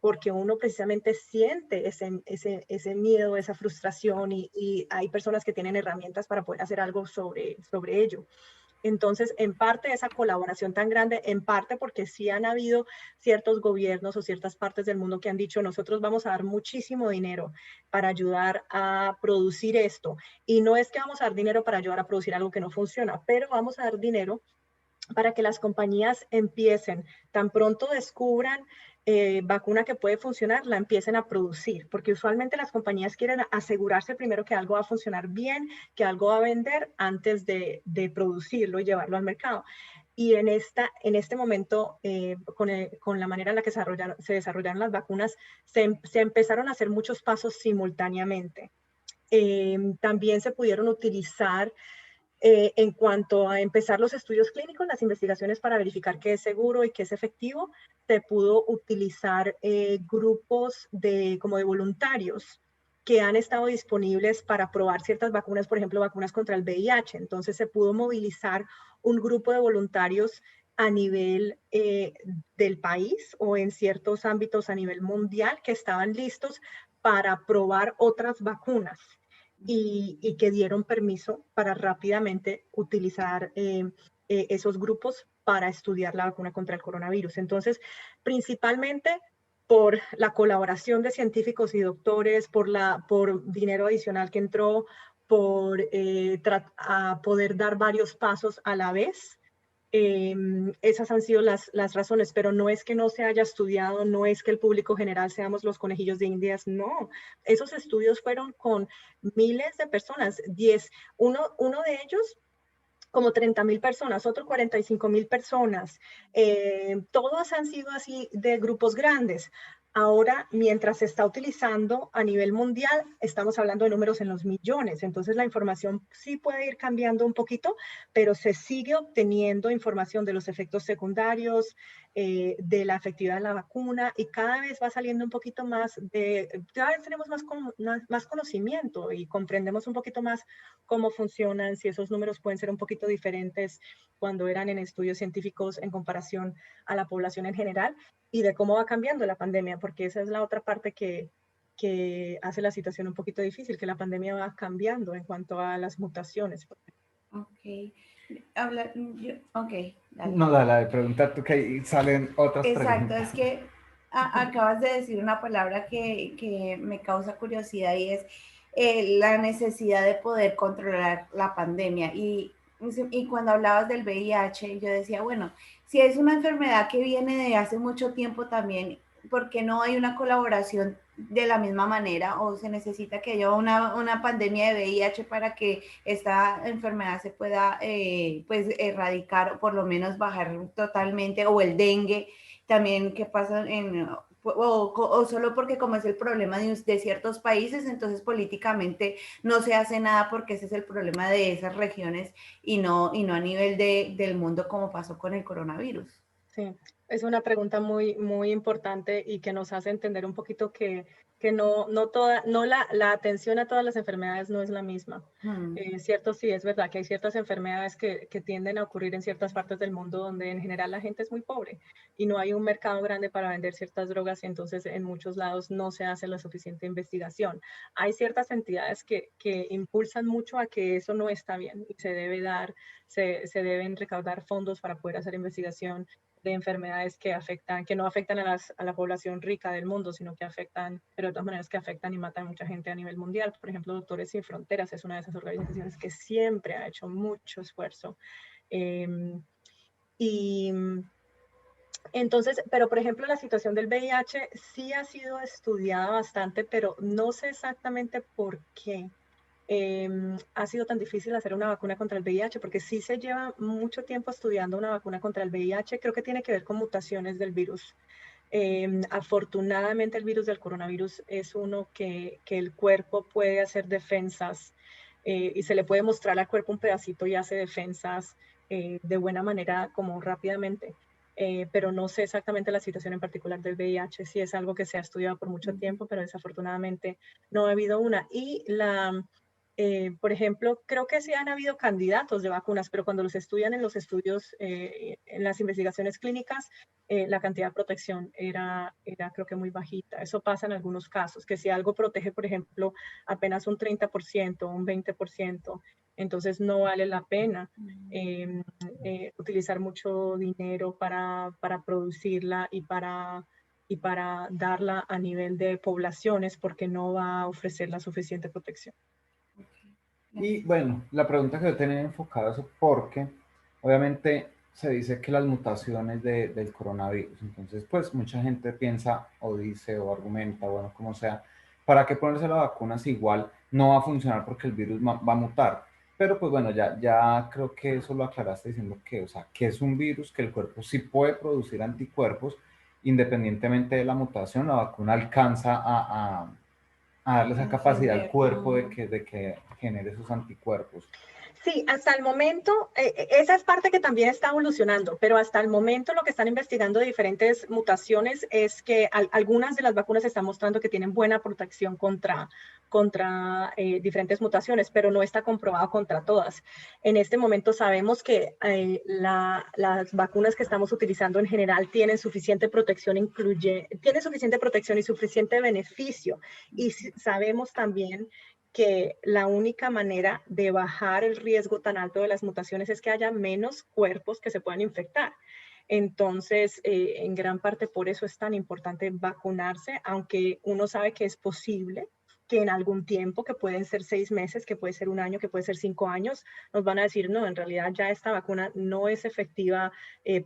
porque uno precisamente siente ese miedo, esa frustración y hay personas que tienen herramientas para poder hacer algo sobre ello. Entonces, en parte esa colaboración tan grande, en parte porque sí han habido ciertos gobiernos o ciertas partes del mundo que han dicho, nosotros vamos a dar muchísimo dinero para ayudar a producir esto. Y no es que vamos a dar dinero para ayudar a producir algo que no funciona, pero vamos a dar dinero para que las compañías empiecen, tan pronto descubran vacuna que puede funcionar, la empiecen a producir, porque usualmente las compañías quieren asegurarse primero que algo va a funcionar bien, que algo va a vender antes de producirlo y llevarlo al mercado. Y en este momento, con la manera en la que se desarrollaron las vacunas, se empezaron a hacer muchos pasos simultáneamente. También se pudieron utilizar en cuanto a empezar los estudios clínicos, las investigaciones para verificar qué es seguro y qué es efectivo, se pudo utilizar grupos como de voluntarios que han estado disponibles para probar ciertas vacunas, por ejemplo, vacunas contra el VIH. Entonces se pudo movilizar un grupo de voluntarios a nivel del país o en ciertos ámbitos a nivel mundial que estaban listos para probar otras vacunas. Y que dieron permiso para rápidamente utilizar esos grupos para estudiar la vacuna contra el coronavirus. Entonces, principalmente por la colaboración de científicos y doctores, por dinero adicional que entró, por poder dar varios pasos a la vez. Esas han sido las razones, pero no es que no se haya estudiado, no es que el público general seamos los conejillos de Indias, no. Esos estudios fueron con miles de personas, uno de ellos como 30,000 personas, otro 45,000 personas. Todos han sido así de grupos grandes. Ahora, mientras se está utilizando a nivel mundial, estamos hablando de números en los millones. Entonces, la información sí puede ir cambiando un poquito, pero se sigue obteniendo información de los efectos secundarios, de la efectividad de la vacuna, y cada vez va saliendo un poquito más cada vez tenemos más conocimiento y comprendemos un poquito más cómo funcionan, si esos números pueden ser un poquito diferentes cuando eran en estudios científicos en comparación a la población en general, y de cómo va cambiando la pandemia, porque esa es la otra parte que hace la situación un poquito difícil, que la pandemia va cambiando en cuanto a las mutaciones. Ok. Ok, dale. No, dale, pregunta tú que ahí salen otras Exacto, preguntas. es que acabas de decir una palabra que me causa curiosidad y es la necesidad de poder controlar la pandemia. Y cuando hablabas del VIH, yo decía, bueno, si es una enfermedad que viene de hace mucho tiempo también, ¿por qué no hay una colaboración de la misma manera? ¿O se necesita que haya una pandemia de VIH para que esta enfermedad se pueda pues erradicar o por lo menos bajar totalmente? O el dengue también, ¿qué pasa o solo porque como es el problema de ciertos países, entonces políticamente no se hace nada porque ese es el problema de esas regiones y no a nivel del mundo como pasó con el coronavirus? Sí, es una pregunta muy, muy importante y que nos hace entender un poquito que la atención a todas las enfermedades no es la misma. Cierto, sí, es verdad que hay ciertas enfermedades que tienden a ocurrir en ciertas partes del mundo donde en general la gente es muy pobre y no hay un mercado grande para vender ciertas drogas, y entonces en muchos lados no se hace la suficiente investigación. Hay ciertas entidades que impulsan mucho a que eso no está bien y se deben recaudar fondos para poder hacer investigación de enfermedades que no afectan a la población rica del mundo, sino que afectan, pero de todas maneras que afectan y matan a mucha gente a nivel mundial. Por ejemplo, Doctores Sin Fronteras es una de esas organizaciones que siempre ha hecho mucho esfuerzo. Y entonces, pero por ejemplo, la situación del VIH sí ha sido estudiada bastante, pero no sé exactamente por qué. Ha sido tan difícil hacer una vacuna contra el VIH, porque sí se lleva mucho tiempo estudiando una vacuna contra el VIH. Creo que tiene que ver con mutaciones del virus. Afortunadamente el virus del coronavirus es uno que el cuerpo puede hacer defensas y se le puede mostrar al cuerpo un pedacito y hace defensas de buena manera, como rápidamente. Pero no sé exactamente la situación en particular del VIH, si es algo que se ha estudiado por mucho tiempo, pero desafortunadamente no ha habido una. Y por ejemplo, creo que sí han habido candidatos de vacunas, pero cuando los estudian en los estudios, en las investigaciones clínicas, la cantidad de protección era creo que muy bajita. Eso pasa en algunos casos, que si algo protege, por ejemplo, apenas un 30%, un 20%, entonces no vale la pena utilizar mucho dinero para producirla y para darla a nivel de poblaciones, porque no va a ofrecer la suficiente protección. Y bueno, la pregunta que yo tenía enfocada es porque obviamente se dice que las mutaciones del coronavirus, entonces pues mucha gente piensa o dice o argumenta, bueno, como sea, ¿para qué ponerse la vacuna si igual no va a funcionar porque el virus va a mutar? Pero pues bueno, ya creo que eso lo aclaraste diciendo que, o sea, que es un virus que el cuerpo sí puede producir anticuerpos independientemente de la mutación. La vacuna alcanza a darle esa capacidad al cuerpo de que genere esos anticuerpos. Sí, hasta el momento, esa es parte que también está evolucionando, pero hasta el momento lo que están investigando de diferentes mutaciones es que algunas de las vacunas están mostrando que tienen buena protección contra diferentes mutaciones, pero no está comprobado contra todas. En este momento sabemos que las vacunas que estamos utilizando en general tienen suficiente protección, tienen suficiente protección y suficiente beneficio. Y sabemos también que la única manera de bajar el riesgo tan alto de las mutaciones es que haya menos cuerpos que se puedan infectar. Entonces, en gran parte por eso es tan importante vacunarse, aunque uno sabe que es posible que en algún tiempo, que pueden ser 6 meses, que puede ser un año, que puede ser 5 años, nos van a decir, no, en realidad ya esta vacuna no es efectiva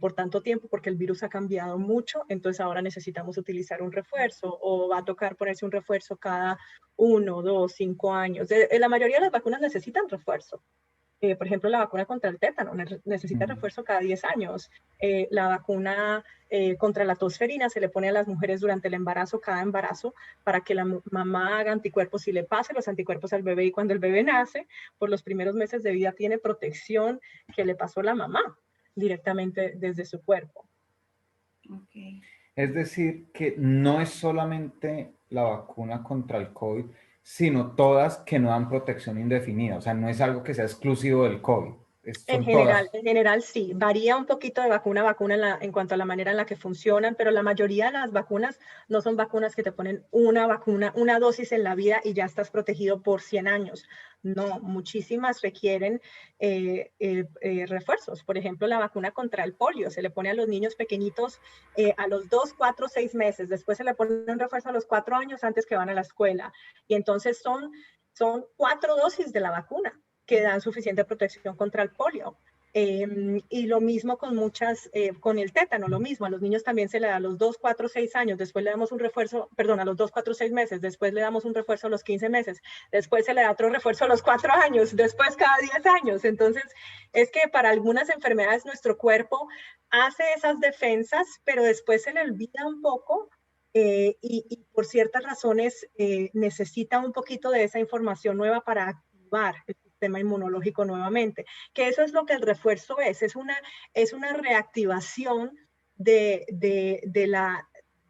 por tanto tiempo porque el virus ha cambiado mucho, entonces ahora necesitamos utilizar un refuerzo o va a tocar ponerse un refuerzo cada 1, 2, 5 años. La mayoría de las vacunas necesitan refuerzo. Por ejemplo, la vacuna contra el tétano necesita refuerzo cada 10 años. La vacuna contra la tosferina se le pone a las mujeres durante el embarazo, cada embarazo, para que la mamá haga anticuerpos y le pase los anticuerpos al bebé. Y cuando el bebé nace, por los primeros meses de vida tiene protección que le pasó la mamá directamente desde su cuerpo. Okay. Es decir, que no es solamente la vacuna contra el COVID, sino todas que no dan protección indefinida. O sea, no es algo que sea exclusivo del COVID. Son todas. En general sí, varía un poquito de vacuna a vacuna en cuanto a la manera en la que funcionan, pero la mayoría de las vacunas no son vacunas que te ponen una vacuna, una dosis en la vida y ya estás protegido por 100 años. No, muchísimas requieren refuerzos. Por ejemplo, la vacuna contra el polio se le pone a los niños pequeñitos a los 2, 4, 6 meses. Después se le pone un refuerzo a los 4 años antes que van a la escuela. Y entonces son 4 dosis de la vacuna que dan suficiente protección contra el polio. Y lo mismo con con el tétano, lo mismo. A los niños también se le da a los 2, 4, 6 años, después le damos un refuerzo, perdón, a los 2, 4, 6 meses, después le damos un refuerzo a los 15 meses, después se le da otro refuerzo a los 4 años, después cada 10 años. Entonces, es que para algunas enfermedades nuestro cuerpo hace esas defensas, pero después se le olvida un poco y por ciertas razones necesita un poquito de esa información nueva para activar el sistema inmunológico nuevamente, que eso es lo que el refuerzo es una reactivación de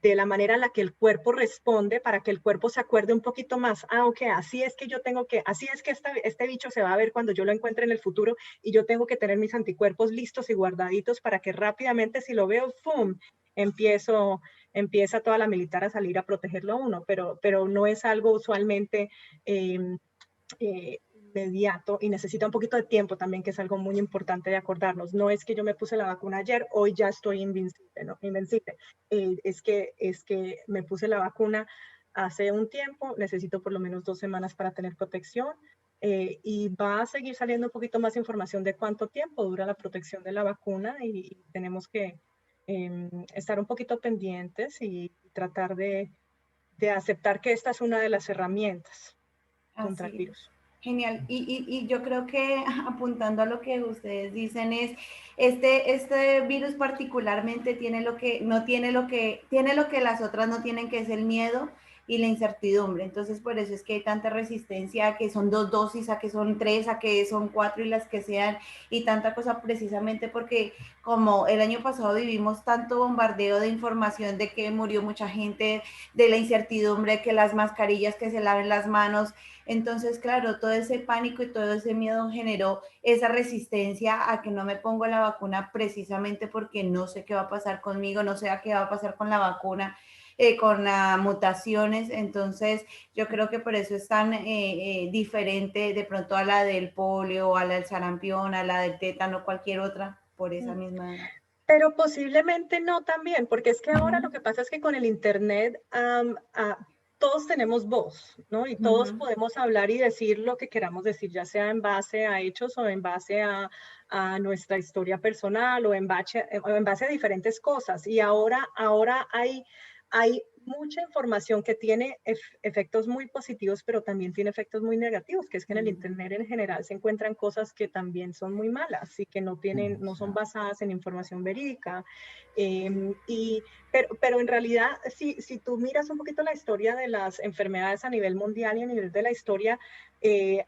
la manera en la que el cuerpo responde para que el cuerpo se acuerde un poquito más, ok, así es que este bicho se va a ver cuando yo lo encuentre en el futuro y yo tengo que tener mis anticuerpos listos y guardaditos para que rápidamente si lo veo, ¡fum!, empieza toda la militar a salir a protegerlo a uno, pero no es algo usualmente inmediato y necesita un poquito de tiempo también, que es algo muy importante de acordarnos. No es que yo me puse la vacuna ayer, hoy ya estoy invencible, ¿no? Invencible. Es que me puse la vacuna hace un tiempo, necesito por lo menos 2 semanas para tener protección y va a seguir saliendo un poquito más información de cuánto tiempo dura la protección de la vacuna y tenemos que estar un poquito pendientes y tratar de aceptar que esta es una de las herramientas contra el virus. Genial. Y yo creo que apuntando a lo que ustedes dicen es, este virus particularmente tiene lo que las otras no tienen, que es el miedo y la incertidumbre. Entonces, por eso es que hay tanta resistencia a que son 2 dosis, a que son 3, a que son 4 y las que sean, y tanta cosa, precisamente porque como el año pasado vivimos tanto bombardeo de información de que murió mucha gente, de la incertidumbre, que las mascarillas, que se laven las manos. Entonces, claro, todo ese pánico y todo ese miedo generó esa resistencia a que no me pongo la vacuna, precisamente porque no sé qué va a pasar conmigo, no sé qué va a pasar con la vacuna, con las mutaciones. Entonces, yo creo que por eso es tan diferente de pronto a la del polio, a la del sarampión, a la del tétano, cualquier otra, por esa misma... Pero posiblemente no también, porque es que ahora lo que pasa es que con el internet todos tenemos voz, ¿no? Y todos podemos hablar y decir lo que queramos decir, ya sea en base a hechos o en base a nuestra historia personal o en base a diferentes cosas. Y ahora hay mucha información que tiene efectos muy positivos, pero también tiene efectos muy negativos, que es que en el internet en general se encuentran cosas que también son muy malas y que no son basadas en información verídica. Pero en realidad, si tú miras un poquito la historia de las enfermedades a nivel mundial y a nivel de la historia,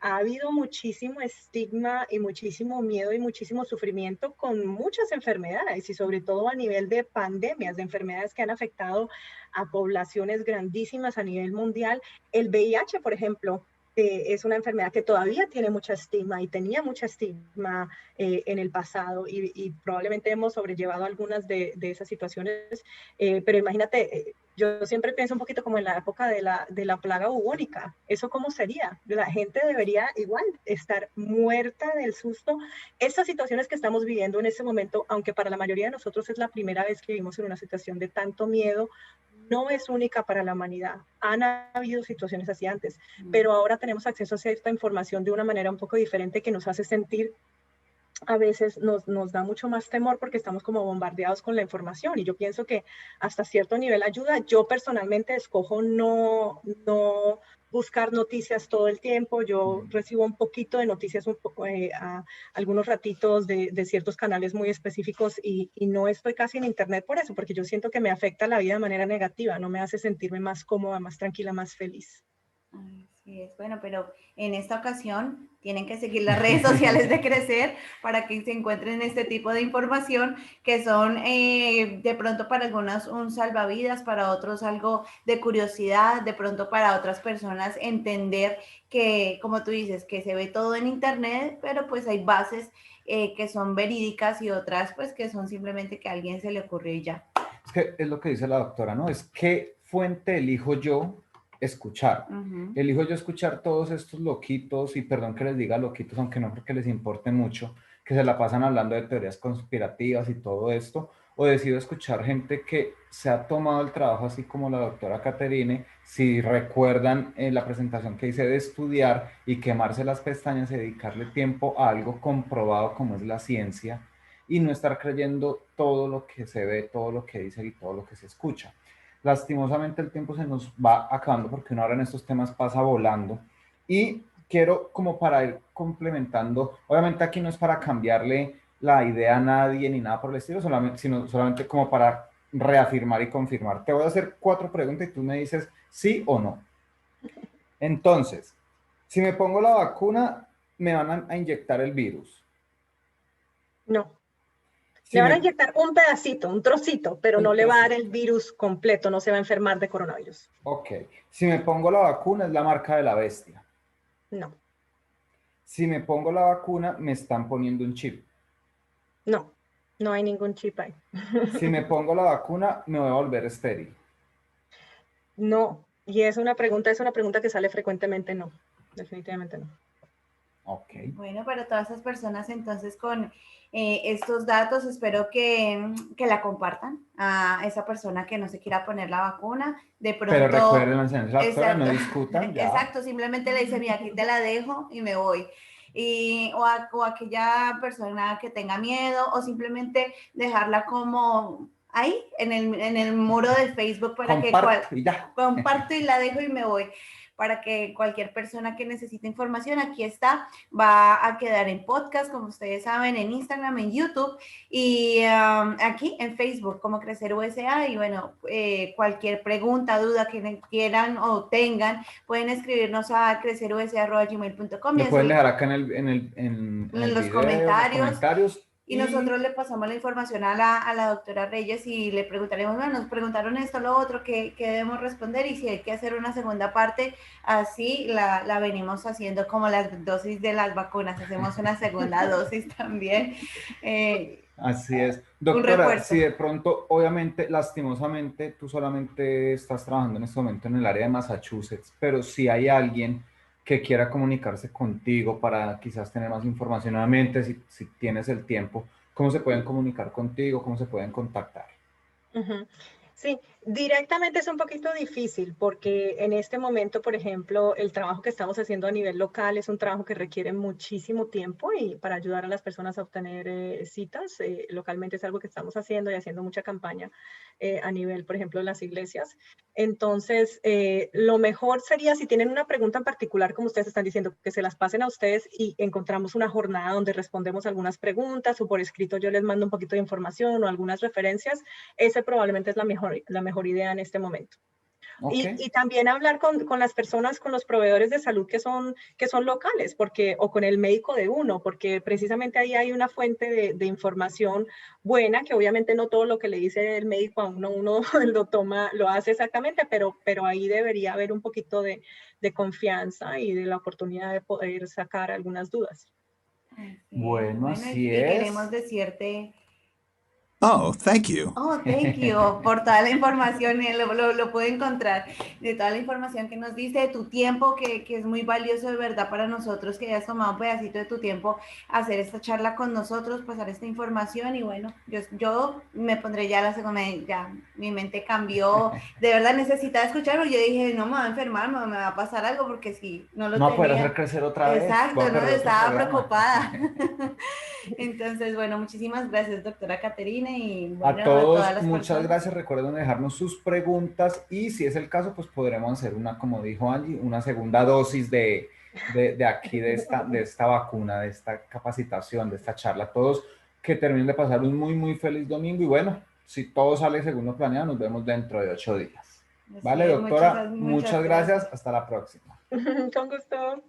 ha habido muchísimo estigma y muchísimo miedo y muchísimo sufrimiento con muchas enfermedades y sobre todo a nivel de pandemias, de enfermedades que han afectado a poblaciones grandísimas a nivel mundial. El VIH, por ejemplo, es una enfermedad que todavía tiene mucha estigma y tenía mucha estigma en el pasado y probablemente hemos sobrellevado algunas de esas situaciones, pero imagínate, yo siempre pienso un poquito como en la época de la plaga bubónica. ¿Eso cómo sería? La gente debería igual estar muerta del susto. Estas situaciones que estamos viviendo en este momento, aunque para la mayoría de nosotros es la primera vez que vivimos en una situación de tanto miedo, no es única para la humanidad. Han habido situaciones así antes, pero ahora tenemos acceso a cierta información de una manera un poco diferente que nos hace sentir a veces nos da mucho más temor porque estamos como bombardeados con la información, y yo pienso que hasta cierto nivel ayuda. Yo personalmente escojo no buscar noticias todo el tiempo. Yo recibo un poquito de noticias, a algunos ratitos de ciertos canales muy específicos, y no estoy casi en internet por eso, porque yo siento que me afecta la vida de manera negativa, no me hace sentirme más cómoda, más tranquila, más feliz. Así es, bueno, pero en esta ocasión tienen que seguir las redes sociales de Crecer para que se encuentren este tipo de información que son de pronto para algunos un salvavidas, para otros algo de curiosidad, de pronto para otras personas entender que, como tú dices, que se ve todo en internet, pero pues hay bases que son verídicas y otras pues que son simplemente que a alguien se le ocurrió y ya. Es que es lo que dice la doctora, ¿no? Es qué fuente elijo yo escuchar. Elijo yo escuchar todos estos loquitos, y perdón que les diga loquitos, aunque no creo que les importe mucho, que se la pasan hablando de teorías conspirativas y todo esto, o decido escuchar gente que se ha tomado el trabajo, así como la doctora Caterine, si recuerdan la presentación que hice, de estudiar y quemarse las pestañas y dedicarle tiempo a algo comprobado como es la ciencia, y no estar creyendo todo lo que se ve, todo lo que dice y todo lo que se escucha. Lastimosamente el tiempo se nos va acabando porque una hora en estos temas pasa volando, y quiero, como para ir complementando, obviamente aquí no es para cambiarle la idea a nadie ni nada por el estilo, sino solamente como para reafirmar y confirmar. Te voy a hacer 4 preguntas y tú me dices sí o no. Entonces, si me pongo la vacuna, ¿me van a inyectar el virus? No. Si le van a me- inyectar un pedacito, un trocito, pero Un no le va a dar trocito. el virus completo, no se va a enfermar de coronavirus. Ok. Si me pongo la vacuna, es la marca de la bestia. No, Si me pongo la vacuna, me están poniendo un chip. no hay ningún chip ahí. Si me pongo la vacuna, me voy a volver estéril. No, y es una pregunta que sale frecuentemente, no, definitivamente no. Ok. Bueno, para todas esas personas entonces con estos datos, espero que la compartan a esa persona que no se quiera poner la vacuna. De pronto, Pero recuerden la enseñanza de la doctora, no exacto, discutan, ya. exacto, simplemente le dice, mira, aquí te la dejo y me voy. O aquella persona que tenga miedo, o simplemente dejarla como ahí en el muro de Facebook para Comparto y ya. comparto y la dejo y me voy, para que cualquier persona que necesite información, aquí está, va a quedar en podcast, como ustedes saben, en Instagram, en YouTube, y aquí en Facebook, como Crecer USA. Y bueno, cualquier pregunta, duda que quieran o tengan, pueden escribirnos a crecerusa@gmail.com. Lo pueden dejar acá en el los video, en los comentarios. Y nosotros le pasamos la información a la doctora Reyes y le preguntaremos, bueno, nos preguntaron esto, lo otro, ¿qué debemos responder? Y si hay que hacer una segunda parte, así la venimos haciendo como las dosis de las vacunas, hacemos una segunda dosis también. Así es. Un Doctora, refuerzo. si de pronto, obviamente, lastimosamente, tú solamente estás trabajando en este momento en el área de Massachusetts, pero si hay alguien que quiera comunicarse contigo para quizás tener más información, nuevamente, si tienes el tiempo, ¿cómo se pueden comunicar contigo? ¿Cómo se pueden contactar? Sí, directamente es un poquito difícil porque en este momento, por ejemplo, el trabajo que estamos haciendo a nivel local es un trabajo que requiere muchísimo tiempo, y para ayudar a las personas a obtener citas, localmente es algo que estamos haciendo y haciendo mucha campaña a nivel, por ejemplo, de las iglesias. Entonces, lo mejor sería, si tienen una pregunta en particular, como ustedes están diciendo, que se las pasen a ustedes y encontramos una jornada donde respondemos algunas preguntas, o por escrito yo les mando un poquito de información o algunas referencias. Ese probablemente es la mejor idea en este momento. Okay. Y también hablar con las personas, con los proveedores de salud que son locales, o con el médico de uno, porque precisamente ahí hay una fuente de información buena, que obviamente no todo lo que le dice el médico a uno lo hace exactamente, pero ahí debería haber un poquito de confianza y de la oportunidad de poder sacar algunas dudas. Bueno, así y queremos decirte... Oh, thank you. Oh, thank you por toda la información, lo puedo encontrar, de toda la información que nos diste, de tu tiempo, que es muy valioso de verdad para nosotros, que hayas tomado un pedacito de tu tiempo hacer esta charla con nosotros, pasar esta información. Y bueno, yo me pondré ya la segunda, ya mi mente cambió, de verdad necesitaba escucharlo. Yo dije, no me va a enfermar, me va a pasar algo, porque si no lo no tenía. No poder hacer crecer otra vez. Exacto, no, estaba preocupada. Entonces, bueno, muchísimas gracias, doctora Caterine. Y bueno, A todos, todas las muchas personas. gracias. Recuerden dejarnos sus preguntas y si es el caso, pues podremos hacer una, como dijo Angie, una segunda dosis de aquí, de esta vacuna, de esta capacitación, de esta charla. Todos que terminen de pasar un muy, muy feliz domingo y bueno, si todo sale según lo planeado, nos vemos dentro de 8 días. Así Vale, es, doctora, muchas muchas gracias. Hasta la próxima. Con gusto.